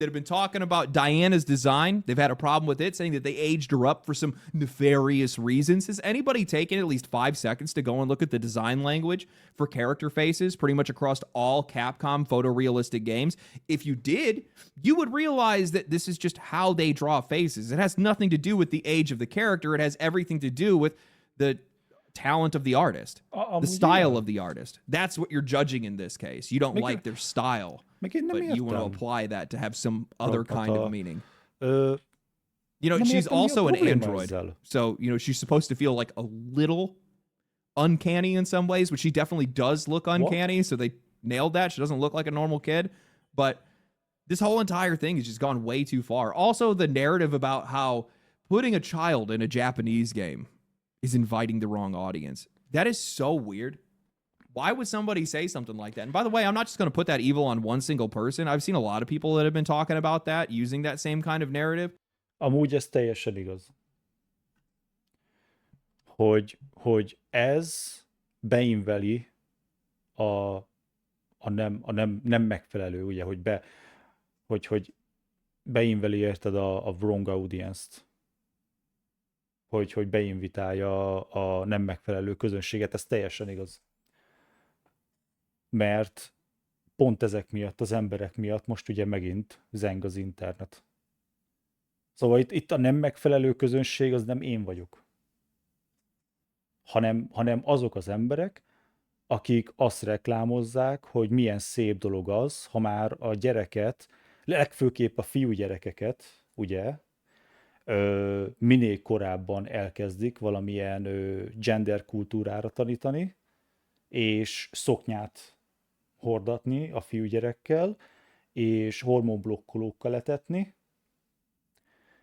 That have been talking about Diana's design. They've had a problem with it, saying that they aged her up for some nefarious reasons. Has anybody taken at least 5 seconds to go and look at the design language for character faces pretty much across all Capcom photorealistic games? If you did, you would realize that this is just how they draw faces. It has nothing to do with the age of the character. It has everything to do with the talent of the artist, the style of the artist. That's what you're judging in this case. You don't like their style, meg én nem but you want to értem. apply that to have some other kind of meaning. Ö, You know, nem she's értem, mi a also an probléma android. ezzel. So, you know, she's supposed to feel like a little uncanny in some ways, but she definitely does look uncanny. So they nailed that. She doesn't look like a normal kid. But this whole entire thing has just gone way too far. Also, the narrative about how putting a child in a Japanese game is inviting the wrong audience. That is so weird. Why would somebody say something like that? And by the way, I'm not just going to put that evil on one single person. I've seen a lot of people that have been talking about that, using that same kind of narrative. Amúgy ez teljesen igaz. Hogy ez beinveli nem megfelelő, ugye, hogy beinveli, érted, a wrong audience-t. Hogy beinvitálja a nem megfelelő közönséget, ez teljesen igaz. Mert pont ezek miatt, az emberek miatt most ugye megint zeng az internet. Szóval itt a nem megfelelő közönség az nem én vagyok, hanem azok az emberek, akik azt reklámozzák, hogy milyen szép dolog az, ha már a gyereket, legfőképp a fiúgyerekeket, ugye, minél korábban elkezdik valamilyen gender kultúrára tanítani, és szoknyát hordatni a fiúgyerekkel, és hormonblokkolókkal etetni,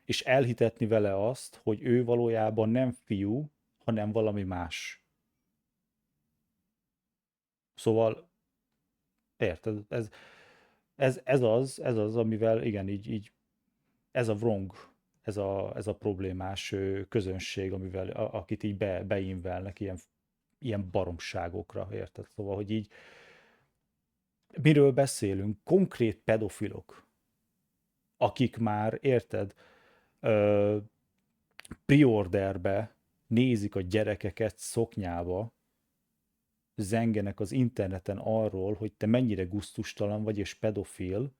és elhitetni vele azt, hogy ő valójában nem fiú, hanem valami más. Szóval, érted? Ez az, amivel igen, így ez a wrong, ez a problémás közönség, amivel, akit így beinvelnek ilyen baromságokra, érted? Szóval, hogy így miről beszélünk? Konkrét pedofilok, akik már, érted, preorderbe nézik a gyerekeket szoknyába, zengenek az interneten arról, hogy te mennyire gusztustalan vagy és pedofil,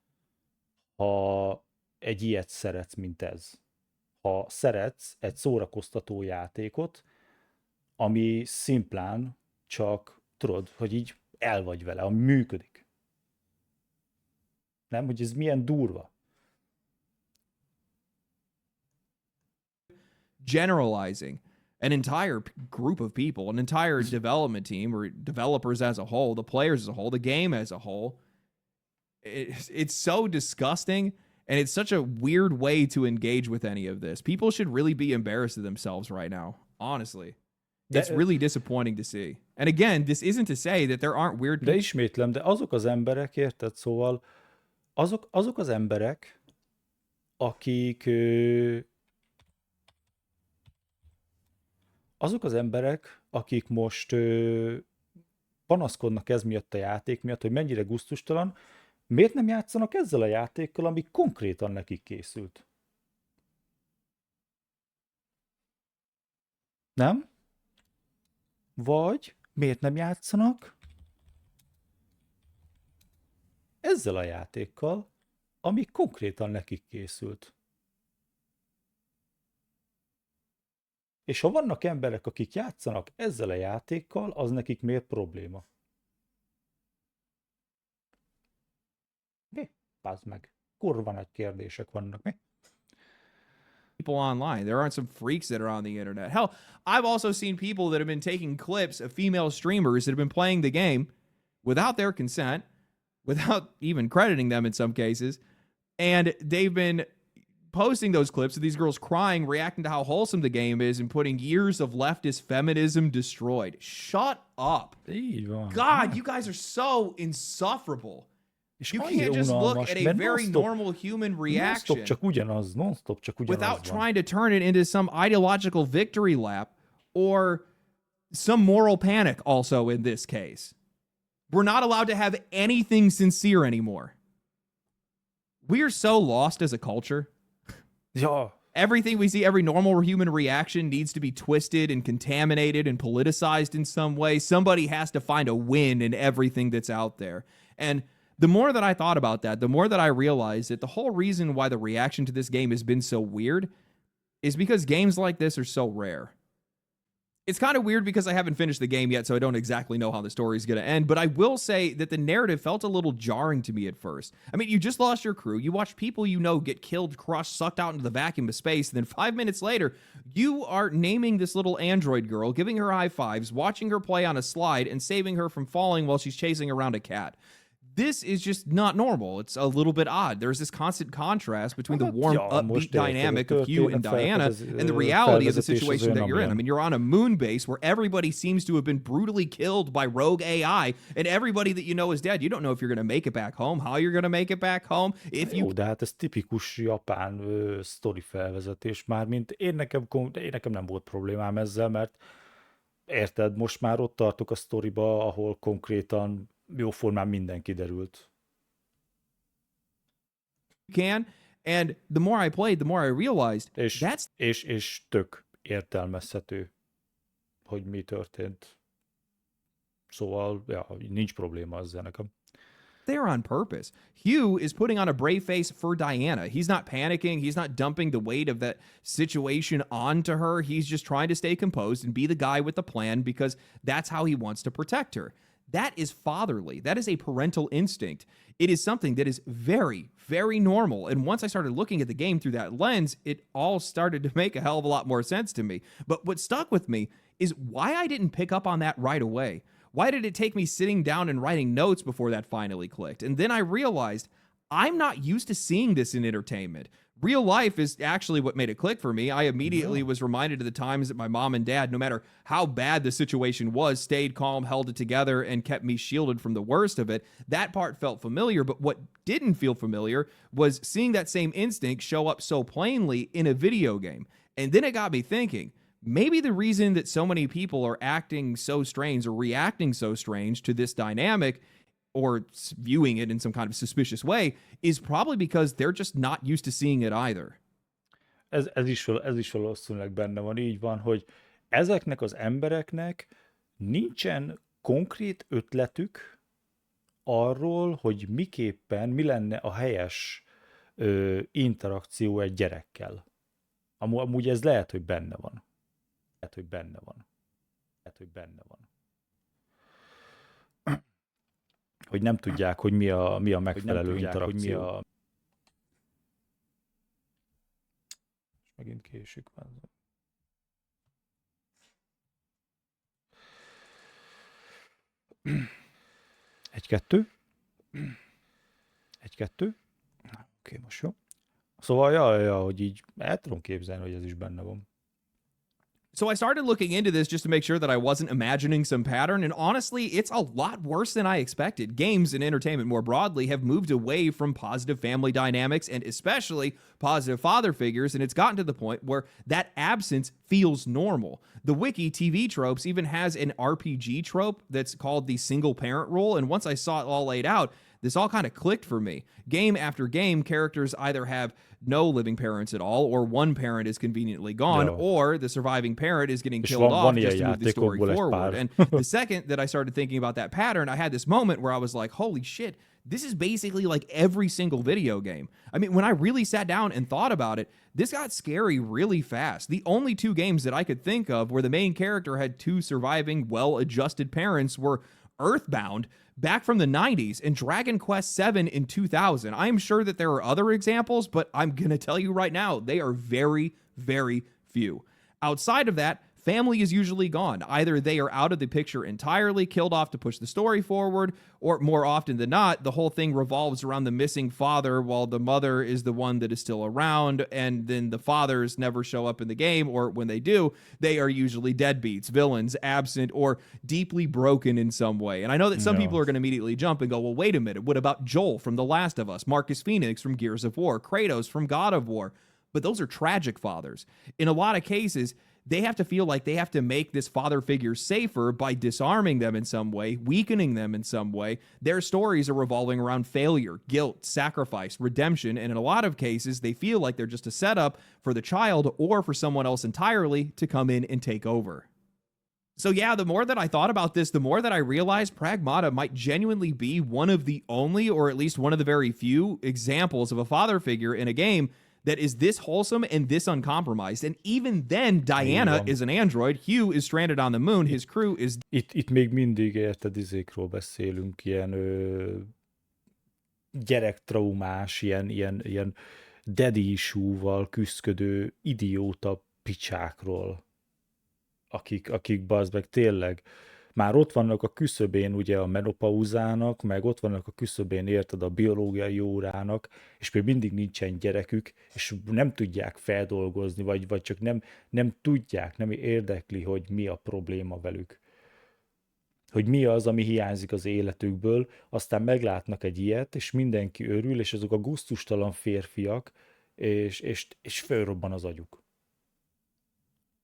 ha egy ilyet szeretsz, mint ez. Ha szeretsz egy szórakoztató játékot, ami szimplán csak, tudod, hogy így el vagy vele, ami működik. Nem, hogy ez milyen durva. Generalizing an entire group of people, an entire development team, or developers as a whole, the players as a whole, the game as a whole. It's so disgusting, and it's such a weird way to engage with any of this. People should really be embarrassed of themselves right now, honestly. It's really disappointing to see. And again, this isn't to say that there aren't weird people. De ismétlem, de azok az emberek, érted? Szóval azok az emberek, akik most panaszkodnak ez miatt a játék miatt, hogy mennyire gusztustalan, miért nem játszanak ezzel a játékkal, ami konkrétan nekik készült? Nem? Vagy miért nem játszanak ezzel a játékkal, ami konkrétan nekik készült. És ha vannak emberek, akik játszanak ezzel a játékkal, az nekik miért probléma? Mi? Pazd meg. Kurva nagy kérdések vannak, mi? People online. There aren't some freaks that are on the internet. Hell, I've also seen people that have been taking clips of female streamers that have been playing the game without their consent, without even crediting them in some cases, and they've been posting those clips of these girls crying, reacting to how wholesome the game is, and putting years of leftist feminism destroyed. Shut up. Így van. God, you guys are so insufferable. És You annyira can't just look unalmas, at a mert very non-stop- normal human non-stop reaction csak ugyanaz, non-stop csak ugyanaz without van. trying to turn it into some ideological victory lap or some moral panic also in this case. We're not allowed to have anything sincere anymore. We are so lost as a culture. Ja, Everything we see, every normal human reaction needs to be twisted and contaminated and politicized in some way. Somebody has to find a win in everything that's out there. And the more that I thought about that, the more that I realized that the whole reason why the reaction to this game has been so weird is because games like this are so rare. It's kind of weird because I haven't finished the game yet, so I don't exactly know how the story is going to end. But I will say that the narrative felt a little jarring to me at first. I mean, you just lost your crew. You watched people you know get killed, crushed, sucked out into the vacuum of space. And then 5 minutes later, you are naming this little android girl, giving her high fives, watching her play on a slide, and saving her from falling while she's chasing around a cat. This is just not normal. It's a little bit odd. There's this constant contrast between the warm, Ja, upbeat most érted, dynamic a of Hugh and történet Diana felfedez- and the reality of the felvezetés az situation olyan, that you're in. I amilyen. mean, you're on a moon base where everybody seems to have been brutally killed by rogue AI, and everybody that you know is dead. You don't know if you're going to make it back home, how you're going to make it back home. If you Jó, de hát ez tipikus japán sztori felvezetés. Mármint én nekem nem volt problémám ezzel, mert érted, most már ott tartok a sztoriba, ahol konkrétan jóformán minden kiderült. can, and the more I played, the more I realized És, that's és tök értelmezhető, hogy mi történt. Szóval, ja, nincs probléma ezzel nekem. there on purpose. Hugh is putting on a brave face for Diana. He's not panicking. He's not dumping the weight of that situation onto her. He's just trying to stay composed and be the guy with the plan because that's how he wants to protect her. That is fatherly. That is a parental instinct. It is something that is very, very normal. And once I started looking at the game through that lens, it all started to make a hell of a lot more sense to me. But what stuck with me is why I didn't pick up on that right away. Why did it take me sitting down and writing notes before that finally clicked? And then I realized I'm not used to seeing this in entertainment. Real life is actually what made it click for me. I immediately was reminded of the times that my mom and dad, no matter how bad the situation was, stayed calm, held it together, and kept me shielded from the worst of it. That part felt familiar, but what didn't feel familiar was seeing that same instinct show up so plainly in a video game. And then it got me thinking, maybe the reason that so many people are acting so strange or reacting so strange to this dynamic or viewing it in some kind of suspicious way is probably because they're just not used to seeing it either. Ez is valószínűleg benne van, így van, hogy ezeknek az embereknek nincsen konkrét ötletük arról, hogy mi lenne a helyes interakció egy gyerekkel. Amúgy ez lehet, hogy benne van. Hogy nem tudják, hogy mi a megfelelő interakció. Megint késik már. Egy-kettő. Oké, most jó. Szóval, hogy így el tudom képzelni, hogy ez is benne van. So I started looking into this just to make sure that I wasn't imagining some pattern, and honestly, it's a lot worse than I expected. Games and entertainment more broadly have moved away from positive family dynamics and especially positive father figures, and it's gotten to the point where that absence feels normal. The Wiki TV Tropes even has an RPG trope that's called the single parent rule, and once I saw it all laid out, this all kind of clicked for me. Game after game, characters either have no living parents at all, or one parent is conveniently gone, Ja. or the surviving parent is getting És killed off van just ilyen to move the story játékokból egy forward. pár. And the second that I started thinking about that pattern, I had this moment where I was like, holy shit, this is basically like every single video game. I mean, when I really sat down and thought about it, this got scary really fast. The only two games that I could think of where the main character had two surviving, well-adjusted parents were Earthbound back from the 90s and Dragon Quest VII in 2000. I'm sure that there are other examples, but I'm going to tell you right now, they are very, very few. Outside of that, family is usually gone. Either they are out of the picture entirely, killed off to push the story forward, or more often than not, the whole thing revolves around the missing father while the mother is the one that is still around, and then the fathers never show up in the game, or when they do, they are usually deadbeats, villains, absent, or deeply broken in some way. And I know that some people are going to immediately jump and go, well, wait a minute, what about Joel from The Last of Us, Marcus Phoenix from Gears of War, Kratos from God of War? But those are tragic fathers. In a lot of cases, they have to feel like they have to make this father figure safer by disarming them in some way, weakening them in some way. Their stories are revolving around failure, guilt, sacrifice, redemption, and in a lot of cases, they feel like they're just a setup for the child or for someone else entirely to come in and take over. So yeah, the more that I thought about this, the more that I realized Pragmata might genuinely be one of the only, or at least one of the very few, examples of a father figure in a game that is this wholesome and this uncompromised. And even then, Diana is an android, Hugh is stranded on the moon, his crew is... Itt még mindig érted izékről beszélünk, ilyen gyerektraumás, ilyen daddy issue-val küszködő idióta picsákról, akik bazd meg tényleg már ott vannak a küszöbén ugye a menopauzának, meg ott vannak a küszöbén érted a biológiai órának, és még mindig nincsen gyerekük, és nem tudják feldolgozni, vagy csak nem tudják, nem érdekli, hogy mi a probléma velük. Hogy mi az, ami hiányzik az életükből, aztán meglátnak egy ilyet, és mindenki örül, és azok a gusztustalan férfiak, és fölrobban az agyuk.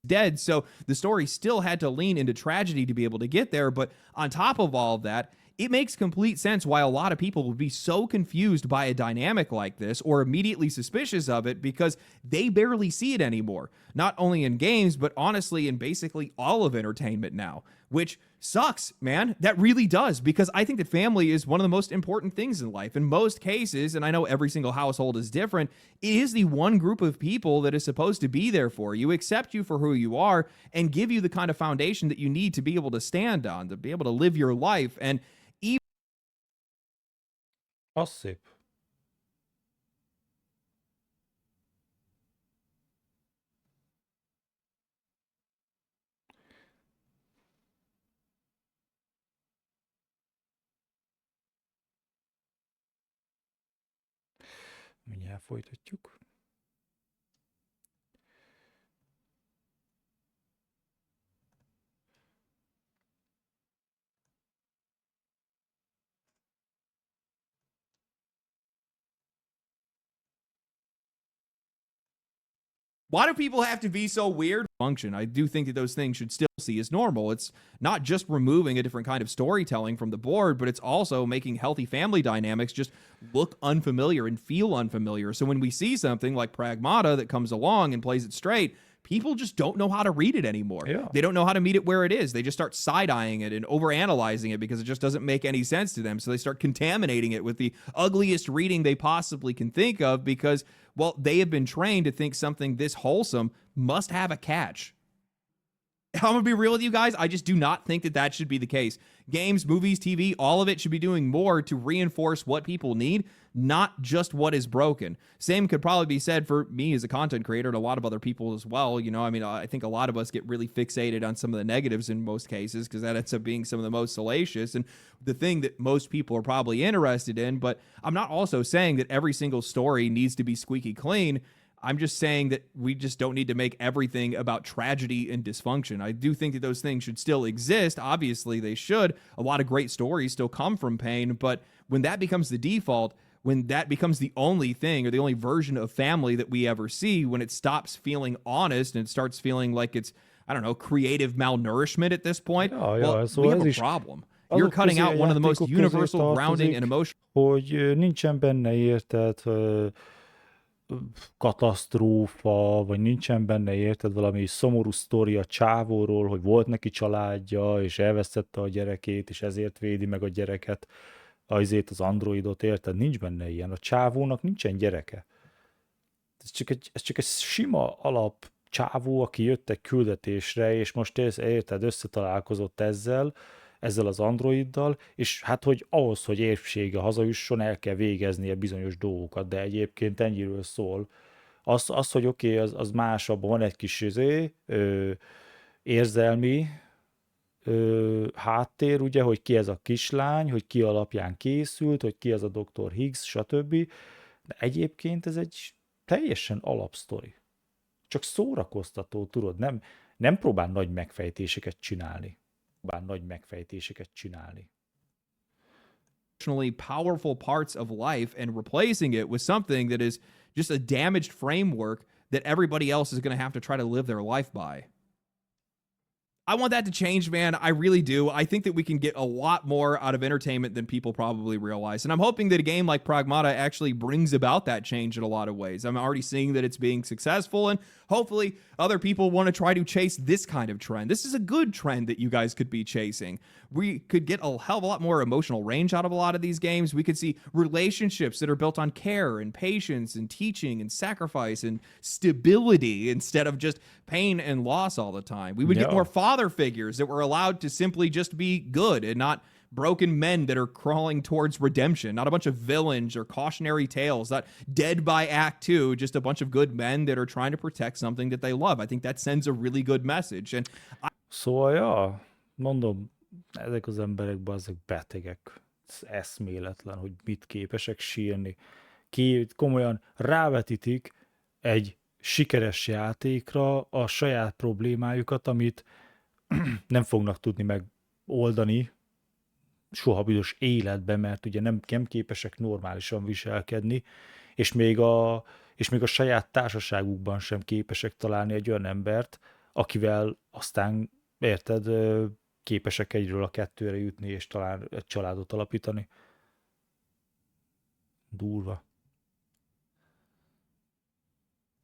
Dead, so the story still had to lean into tragedy to be able to get there, but on top of all of that, it makes complete sense why a lot of people would be so confused by a dynamic like this or immediately suspicious of it because they barely see it anymore. Not only in games, but honestly in basically all of entertainment now, which sucks, man. That really does, because I think that family is one of the most important things in life. In most cases, and I know every single household is different, it is the one group of people that is supposed to be there for you, accept you for who you are, and give you the kind of foundation that you need to be able to stand on, to be able to live your life. And Az szép. Mindjárt folytatjuk. why do people have to be so weird? Function. I do think that those things should still see as normal. It's not just removing a different kind of storytelling from the board, but it's also making healthy family dynamics just look unfamiliar and feel unfamiliar. So when we see something like Pragmata that comes along and plays it straight, people just don't know how to read it anymore. Yeah. They don't know how to meet it where it is. They just start side-eyeing it and overanalyzing it because it just doesn't make any sense to them. So they start contaminating it with the ugliest reading they possibly can think of because, well, they have been trained to think something this wholesome must have a catch. I'm going to be real with you guys. I just do not think that that should be the case. Games, movies, TV, all of it should be doing more to reinforce what people need, not just what is broken. Same could probably be said for me as a content creator and a lot of other people as well. You know, I mean, I think a lot of us get really fixated on some of the negatives in most cases because that ends up being some of the most salacious and the thing that most people are probably interested in. But I'm not also saying that every single story needs to be squeaky clean. I'm just saying that we just don't need to make everything about tragedy and dysfunction. I do think that those things should still exist. Obviously, they should. A lot of great stories still come from pain. But when that becomes the default, when that becomes the only thing or the only version of family that we ever see, when it stops feeling honest and it starts feeling like it's, I don't know, creative malnourishment at this point, Ja, well, szóval we have ez a is, problem. You're azok cutting közé, a out one of the most játékok közé universal grounding and tartozik, emotional hogy nincsen benne érted katasztrófa, vagy nincsen benne érted valami szomorú sztori a csávóról, hogy volt neki családja, és elvesztette a gyerekét, és ezért védi meg a gyereket, az androidot, érted? Nincs benne ilyen. A csávónak nincsen gyereke. Ez csak egy sima alap csávó, aki jött egy küldetésre, és most érted, összetalálkozott ezzel az androiddal, és hát, hogy ahhoz, hogy épsége hazajusson, el kell végeznie bizonyos dolgokat, de egyébként ennyiről szól. Az hogy oké, az más, abban van egy kis érzelmi háttér, ugye, hogy ki ez a kislány, hogy ki alapján készült, hogy ki az a Dr. Higgs, stb. De egyébként ez egy teljesen alapsztori. Csak szórakoztató, tudod, nem próbál nagy megfejtéseket csinálni. powerful parts of life and replacing it with something that is just a damaged framework that everybody else is going to have to try to live their life by. I want that to change, man. I really do. I think that we can get a lot more out of entertainment than people probably realize. And I'm hoping that a game like Pragmata actually brings about that change in a lot of ways. I'm already seeing that it's being successful, and hopefully other people want to try to chase this kind of trend. This is a good trend that you guys could be chasing. We could get a hell of a lot more emotional range out of a lot of these games. We could see relationships that are built on care and patience and teaching and sacrifice and stability instead of just pain and loss all the time. We would get more father figures that were allowed to simply just be good and not broken men that are crawling towards redemption, not a bunch of villains or cautionary tales, not dead by act two, just a bunch of good men that are trying to protect something that they love. I think that sends a really good message. And Szóval, ja, mondom, ezek az emberek azok betegek. Ez eszméletlen, hogy mit képesek sírni. Komolyan rávetítik egy sikeres játékra a saját problémájukat, amit nem fognak tudni megoldani soha büdös életben, mert ugye nem képesek normálisan viselkedni, és még a saját társaságukban sem képesek találni egy olyan embert, akivel aztán, érted, képesek egyről a kettőre jutni, és talán egy családot alapítani. Durva.